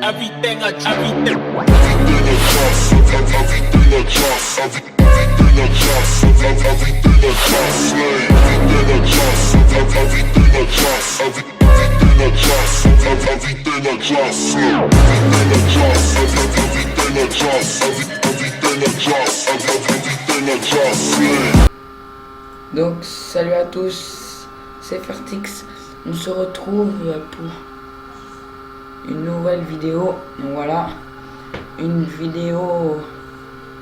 everything adjust, Donc salut à tous, c'est Fertix. On se retrouve pour une nouvelle vidéo. Donc voilà, une vidéo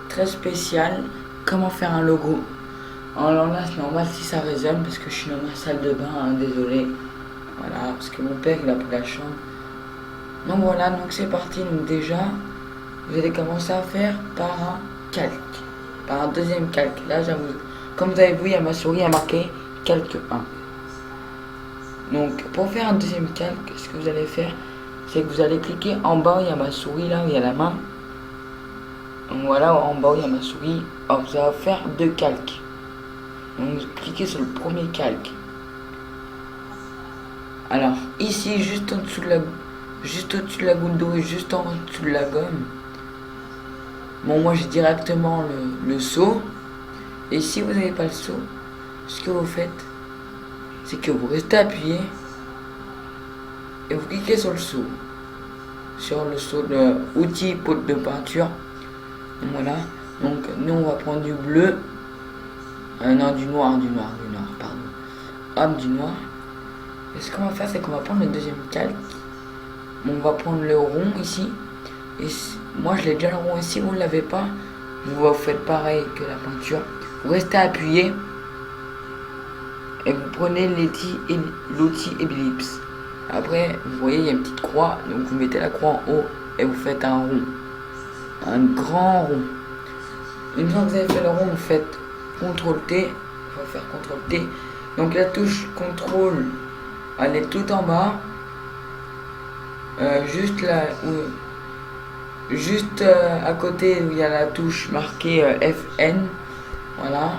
très spéciale. Comment faire un logo. Alors là c'est normal si ça résonne parce que je suis dans ma salle de bain, hein, désolé. Voilà, parce que mon père il a pris la chambre. Donc voilà, donc c'est parti. Donc déjà, vous allez commencer à faire par un calque, par un deuxième calque. Là j'avoue, comme vous avez vu, il y a ma souris a marqué calque 1. Donc pour faire un deuxième calque, ce que vous allez faire, c'est que vous allez cliquer en bas, il y a ma souris là, où il y a la main. Donc voilà, en bas, il y a ma souris. Alors vous allez faire deux calques. Donc vous cliquez sur le premier calque. Alors ici, juste au-dessus de la goutte d'eau et juste en dessous de la gomme. Bon, moi j'ai directement le seau. Et si vous n'avez pas le seau, ce que vous faites, c'est que vous restez appuyé et vous cliquez sur le seau. Sur le seau de outils pote de peinture. Donc voilà. Donc nous on va prendre du bleu. Non, du noir, pardon. Hop, du noir. Et ce qu'on va faire, c'est qu'on va prendre le deuxième calque. On va prendre le rond ici. Et moi je l'ai déjà le rond. Et si vous ne l'avez pas, vous faites pareil que la peinture. Vous restez appuyé et vous prenez l'outil ellipse. Après, vous voyez, il y a une petite croix, donc vous mettez la croix en haut et vous faites un rond, un grand rond. Une fois que vous avez fait le rond, vous faites CTRL T. On va faire CTRL T. Donc la touche CTRL, elle est tout en bas, juste là, juste à côté où il y a la touche marquée FN. Voilà.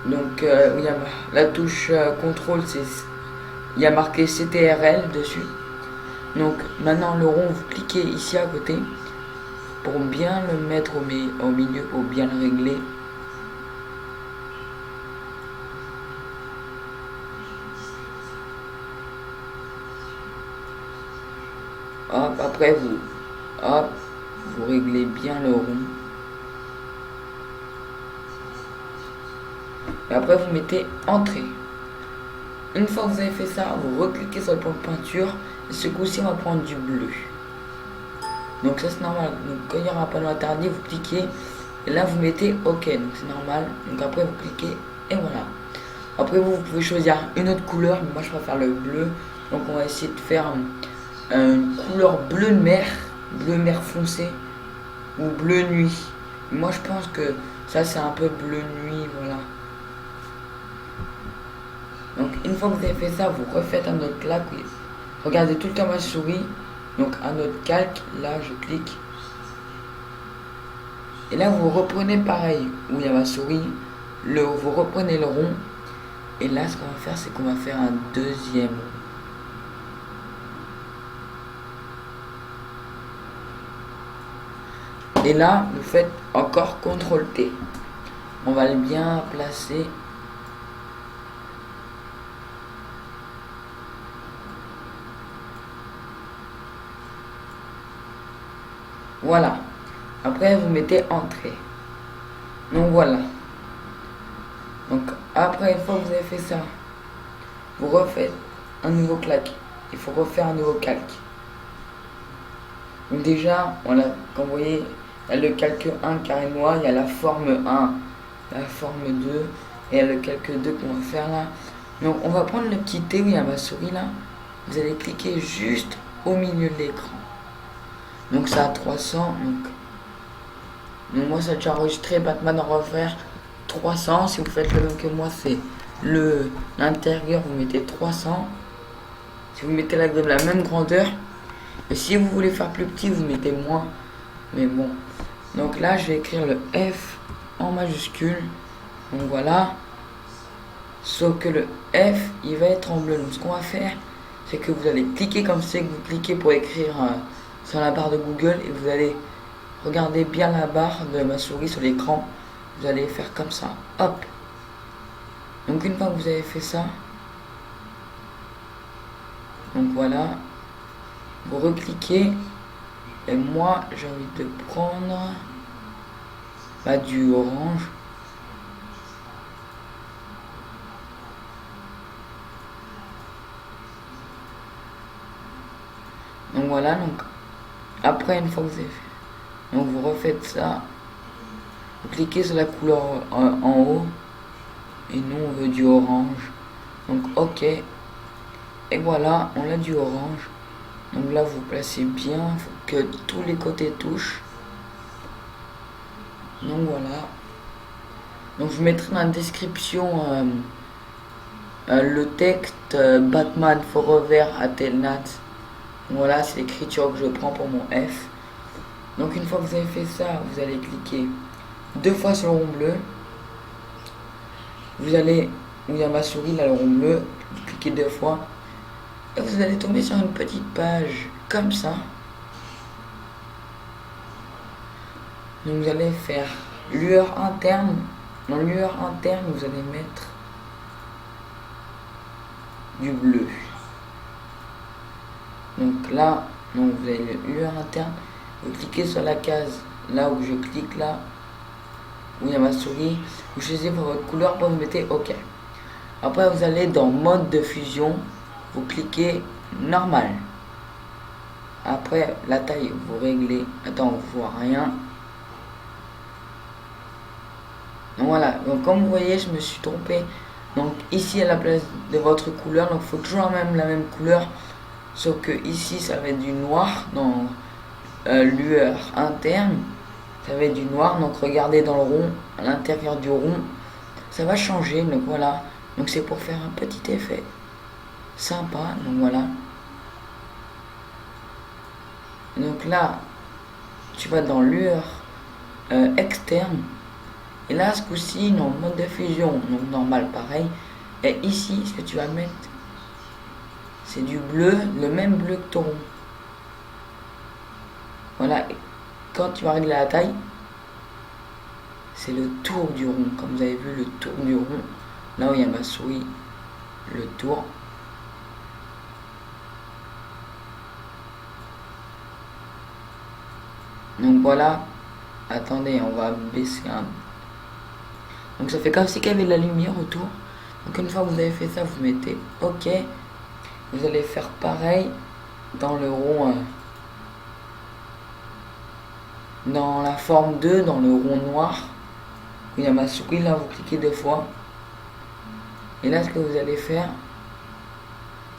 Donc où il y a la touche CTRL, il y a marqué CTRL dessus. Donc maintenant le rond, vous cliquez ici à côté pour bien le mettre au milieu, pour bien le régler. Hop, après vous réglez bien le rond. Et après vous mettez entrée. Une fois que vous avez fait ça, vous recliquez sur le point de peinture. Et ce coup-ci, on va prendre du bleu. Donc ça c'est normal. Donc quand il y aura un panneau interdit, vous cliquez. Et là vous mettez OK. Donc c'est normal. Donc après vous cliquez et voilà. Après vous pouvez choisir une autre couleur. Mais moi je préfère le bleu. Donc on va essayer de faire une couleur bleu mer foncé. Ou bleu nuit. Moi je pense que ça c'est un peu bleu nuit. Voilà. Donc une fois que vous avez fait ça, vous refaites un autre calque. Regardez tout le temps ma souris. Donc un autre calque, là je clique. Et là vous reprenez pareil, où il y a ma souris. Vous reprenez le rond. Et là ce qu'on va faire, c'est qu'on va faire un deuxième rond. Et là, vous faites encore CTRL T. On va le bien placer. Voilà. Après, vous mettez entrée. Donc voilà. Donc après, une fois que vous avez fait ça, vous refaites un nouveau calque. Il faut refaire un nouveau calque. Donc déjà, comme vous voyez, il y a le calque 1 carré noir, il y a la forme 1, la forme 2, et il y a le calque 2 qu'on va faire là. Donc on va prendre le petit T où il y a ma souris là. Vous allez cliquer juste au milieu de l'écran. Donc ça a 300. Donc moi ça a déjà enregistré Batman en refaire 300. Si vous faites le même que moi, c'est l'intérieur, vous mettez 300. Si vous mettez de la même grandeur. Et si vous voulez faire plus petit, vous mettez moins. Mais bon. Donc là je vais écrire le F en majuscule. Donc voilà. Sauf que le F il va être en bleu. Donc ce qu'on va faire, c'est que vous allez cliquer comme c'est que vous cliquez pour écrire sur la barre de Google et vous allez regarder bien la barre de ma souris sur l'écran. Vous allez faire comme ça, hop. Donc une fois que vous avez fait ça, donc voilà, vous recliquez et moi j'ai envie de prendre du orange. Donc voilà, donc après une fois que vous avez fait, donc vous refaites ça, vous cliquez sur la couleur en haut et nous on veut du orange, donc ok, et voilà, on a du orange. Donc là vous placez bien, il faut que tous les côtés touchent. Donc voilà, donc je mettrai dans la description le texte Batman Forever Atelnat. Voilà, c'est l'écriture que je prends pour mon F. Donc une fois que vous avez fait ça, vous allez cliquer 2 fois sur le rond bleu. Vous allez, où il y a ma souris là, le rond bleu, vous cliquez 2 fois. Et vous allez tomber sur une petite page comme ça. Donc vous allez faire lueur interne. Dans lueur interne, vous allez mettre du bleu. Donc là, donc vous avez le lueur interne. Vous cliquez sur la case là où je clique là, où il y a ma souris. Vous choisissez pour votre couleur, vous mettez OK. Après vous allez dans mode de fusion. Vous cliquez normal. Après la taille, vous réglez. Attends, on voit rien. Donc voilà, donc comme vous voyez, je me suis trompé. Donc ici à la place de votre couleur, donc il faut toujours la même couleur. Sauf que ici ça va être du noir dans lueur interne. Ça va être du noir, donc regardez dans le rond, à l'intérieur du rond, ça va changer. Donc voilà, donc c'est pour faire un petit effet sympa. Donc voilà. Donc là, tu vas dans lueur externe. Et là, ce coup-ci, dans le mode de fusion, donc normal pareil. Et ici, ce que tu vas mettre, c'est du bleu, le même bleu que ton rond. Voilà, et quand tu vas régler la taille, c'est le tour du rond. Comme vous avez vu, le tour du rond, là où il y a ma souris, le tour. Donc voilà, attendez, on va baisser un. Donc ça fait comme si qu'il y avait de la lumière autour. Donc une fois que vous avez fait ça, vous mettez OK. Vous allez faire pareil dans le rond, dans la forme 2, dans le rond noir. Où il y a ma souris, là vous cliquez 2 fois. Et là ce que vous allez faire,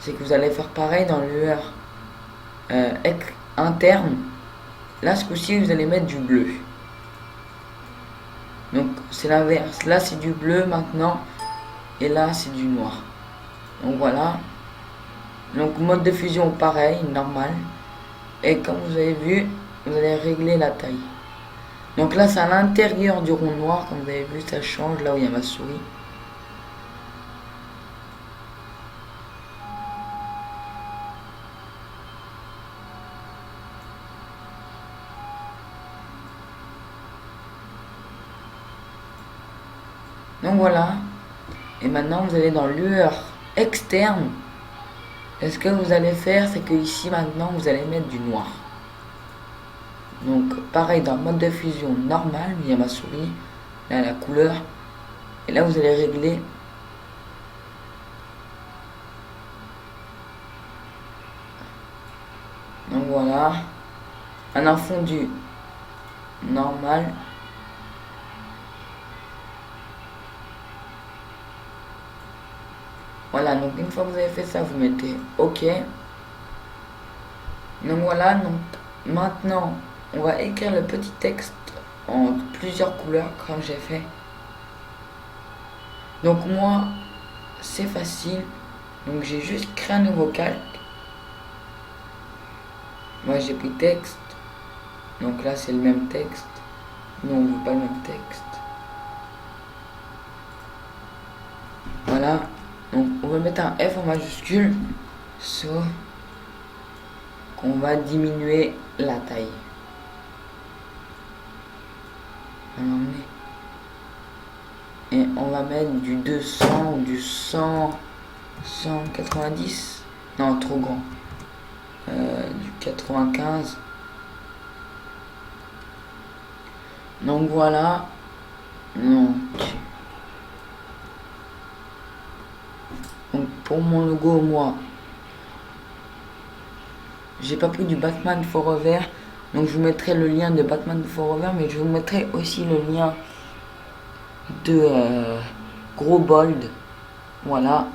c'est que vous allez faire pareil dans lueur interne. Là ce coup-ci vous allez mettre du bleu. Donc c'est l'inverse, là c'est du bleu maintenant, et là c'est du noir. Donc voilà. Donc mode de fusion pareil, normal. Et comme vous avez vu, vous allez régler la taille. Donc là c'est à l'intérieur du rond noir, comme vous avez vu, ça change là où il y a ma souris. Donc voilà. Et maintenant vous allez dans lueur externe. Et ce que vous allez faire, c'est que ici maintenant vous allez mettre du noir. Donc pareil dans le mode de fusion normal, il y a ma souris, là la couleur. Et là vous allez régler. Donc voilà. Un infondu normal. Voilà, donc une fois que vous avez fait ça, vous mettez OK. Donc voilà, donc maintenant, on va écrire le petit texte en plusieurs couleurs comme j'ai fait. Donc moi, c'est facile. Donc j'ai juste créé un nouveau calque. Moi j'ai pris texte. Donc là c'est le même texte. Non, on ne veut pas le même texte. Voilà. Donc on va mettre un F en majuscule sur on va diminuer la taille. Et on va mettre du 200 ou du 100, 190. Non, trop grand. Du 95. Donc voilà. Donc pour mon logo, moi, j'ai pas pris du Batman Forever. Donc je vous mettrai le lien de Batman Forever, mais je vous mettrai aussi le lien de Gros Bold. Voilà.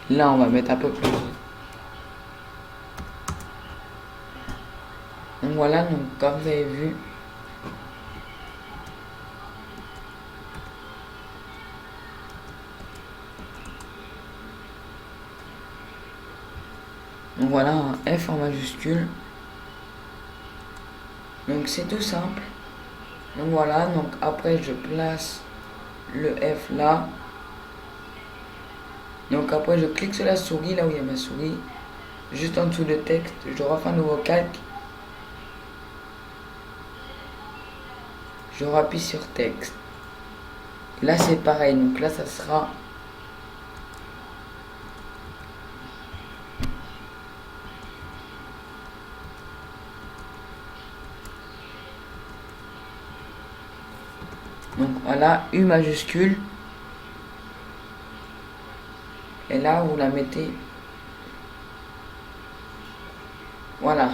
Là on va mettre un peu plus. Donc voilà, donc comme vous avez vu. Donc voilà, un F en majuscule. Donc c'est tout simple. Donc voilà, donc après je place le F là. Donc après je clique sur la souris, là où il y a ma souris. Juste en dessous de texte, je refais un nouveau calque. Je rappuie sur texte. Là c'est pareil, donc là ça sera... Donc voilà, U majuscule. Et là, vous la mettez. Voilà.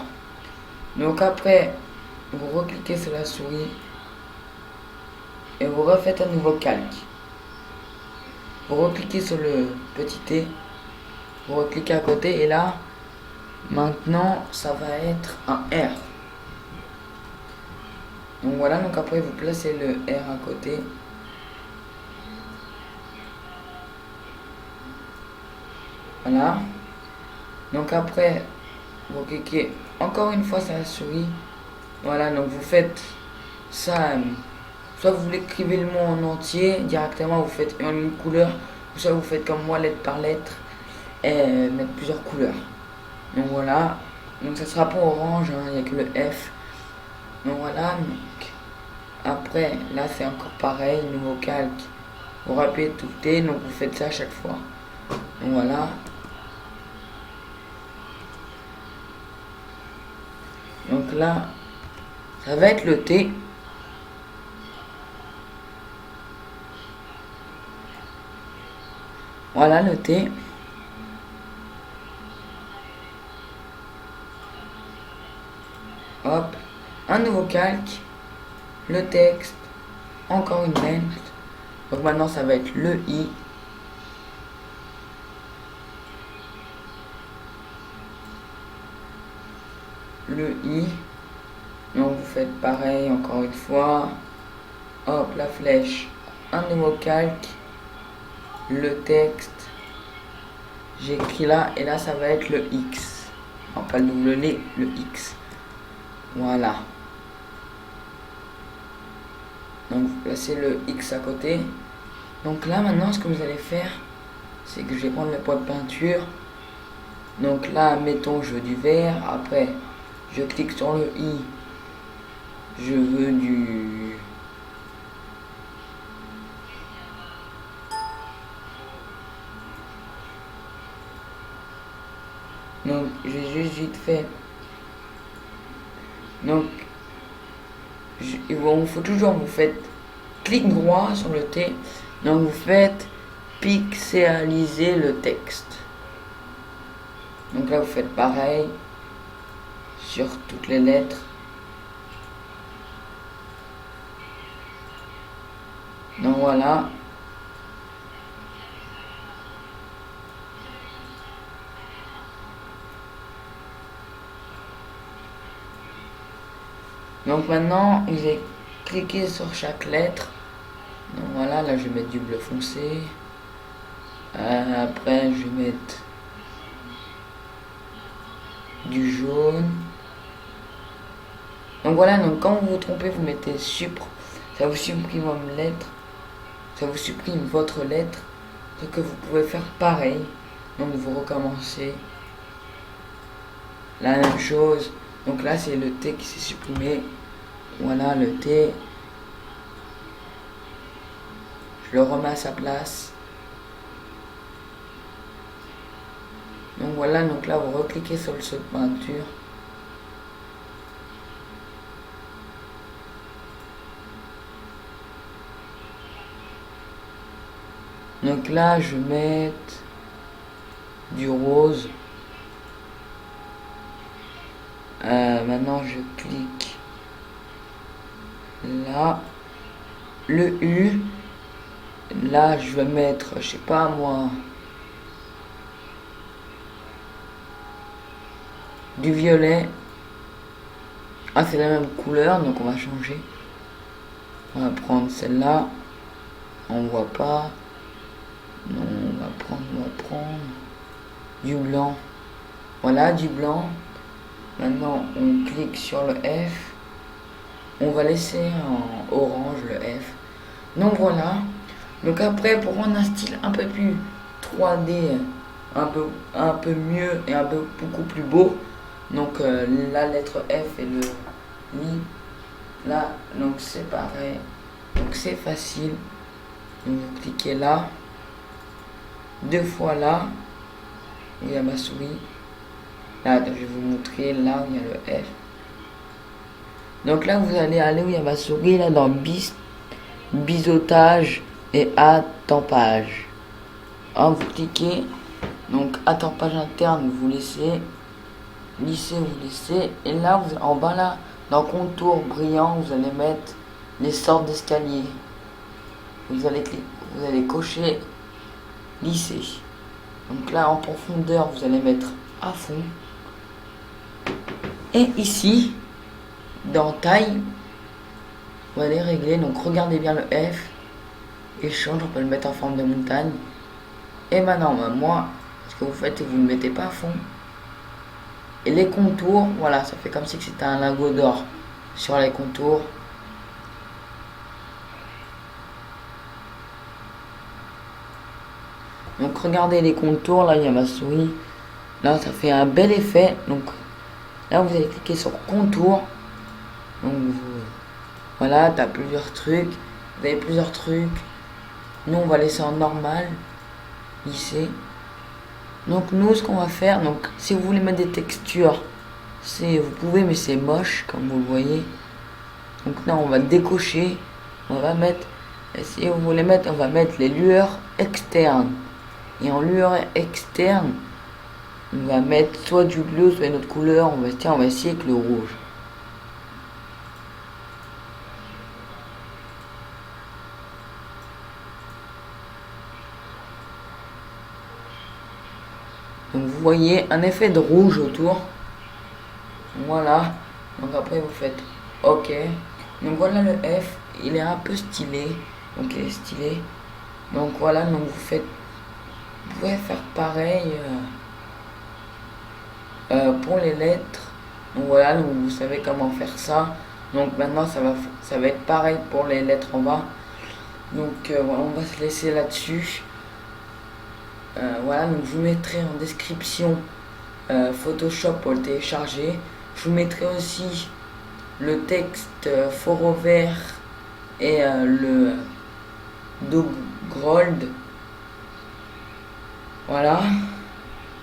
Donc après, vous recliquez sur la souris. Et vous refaites un nouveau calque. Vous recliquez sur le petit T. Vous recliquez à côté. Et là, maintenant, ça va être un R. Donc voilà, donc après, vous placez le R à côté. Voilà. Donc après, vous cliquez encore une fois sur la souris. Voilà, donc vous faites ça. Soit vous l'écrivez le mot en entier, directement vous faites une couleur. Soit vous faites comme moi, lettre par lettre. Et mettre plusieurs couleurs. Donc voilà. Donc ça sera pas orange, hein, il n'y a que le F. Donc voilà. Donc après, là c'est encore pareil, nouveau calque. Vous rappelez tout le T, donc vous faites ça à chaque fois. Donc voilà. Donc là, ça va être le T. Voilà le T. Hop. Un nouveau calque. Le texte. Encore une lettre. Donc maintenant ça va être le I. Le I. Donc vous faites pareil encore une fois. Hop, la flèche. Un nouveau calque. Le texte. J'écris là et là ça va être le X. Non, pas le W, le X. Voilà. Donc vous placez le X à côté. Donc là maintenant ce que vous allez faire, c'est que je vais prendre le pot de peinture. Donc là mettons je veux du vert. Après je clique sur le I. Je veux du... Donc j'ai juste vite fait. Donc il faut toujours, vous faites clic droit sur le T. Donc vous faites pixeliser le texte. Donc là vous faites pareil sur toutes les lettres. Donc voilà. Donc maintenant, vous allez cliquer sur chaque lettre. Donc voilà, là je vais mettre du bleu foncé. Après je vais mettre du jaune. Donc voilà, donc quand vous vous trompez, vous mettez supr. Ça vous supprime une lettre. Ça vous supprime votre lettre. c'est que vous pouvez faire pareil. Donc vous recommencez la même chose. Donc là c'est le T qui s'est supprimé. Voilà le T. Je le remets à sa place. Donc voilà, donc là vous recliquez sur le saut de peinture. Donc là je vais mettre du rose. Maintenant je clique là. Le U. Là je vais mettre, je sais pas moi, du violet. Ah c'est la même couleur donc on va changer. On va prendre celle-là. On voit pas. Non, on va prendre du blanc. Voilà, du blanc. Maintenant, on clique sur le F. On va laisser en orange le F. Donc voilà. Donc après, pour rendre un style un peu plus 3D, un peu mieux et beaucoup plus beau. Donc la lettre F et le I. Là, donc c'est pareil. Donc c'est facile. Donc vous cliquez là. 2 fois là, où il y a ma souris. Là, je vais vous montrer là où il y a le F. Donc là, vous allez aller où il y a ma souris, là dans biseautage et attempage. Vous cliquez, donc attempage interne, vous laissez, lisser, vous laissez. Et là, en bas là, dans contour brillant, vous allez mettre les sortes d'escaliers. Vous allez cocher lisser. Donc là en profondeur vous allez mettre à fond. Et ici dans taille vous allez régler. Donc regardez bien le F et change, on peut le mettre en forme de montagne. Et maintenant moi ce que vous faites c'est que vous ne mettez pas à fond. Et les contours, voilà, ça fait comme si c'était un lingot d'or sur les contours. Donc regardez les contours, là il y a ma souris. Là ça fait un bel effet. Donc là vous allez cliquer sur contour. Donc voilà, t'as plusieurs trucs. Vous avez plusieurs trucs. Nous on va laisser en normal. Ici. Donc nous ce qu'on va faire, donc si vous voulez mettre des textures, vous pouvez, mais c'est moche comme vous le voyez. Donc là on va décocher. On va mettre, si vous voulez mettre, on va mettre les lueurs externes. Et en lueur externe, on va mettre soit du bleu, soit une autre couleur. On va essayer avec le rouge. Donc vous voyez un effet de rouge autour. Voilà. Donc après vous faites OK. Donc voilà le F. Il est un peu stylé. Donc il est stylé. Donc voilà. Donc vous pouvez faire pareil pour les lettres. Donc voilà, donc vous savez comment faire ça. Donc maintenant ça va être pareil pour les lettres en bas. Donc on va se laisser là-dessus. Voilà, donc je vous mettrai en description Photoshop pour le télécharger. Je vous mettrai aussi le texte fort vert et le Dogrold. Voilà.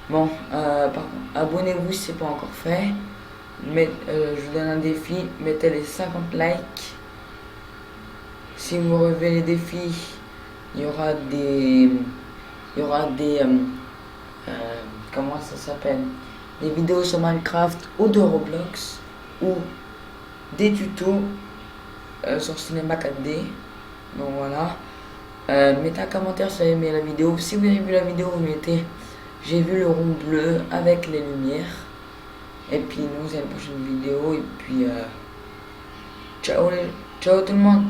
Bon, par contre, abonnez-vous si ce n'est pas encore fait. Je vous donne un défi, mettez les 50 likes. Si vous relevez les défis, il y aura des comment ça s'appelle, des vidéos sur Minecraft ou de Roblox ou des tutos sur Cinema 4D. Donc voilà. Mettez un commentaire si vous avez aimé la vidéo. Si vous avez vu la vidéo, vous mettez j'ai vu le rond bleu avec les lumières. Et puis nous, c'est la prochaine vidéo. Et puis ciao tout le monde.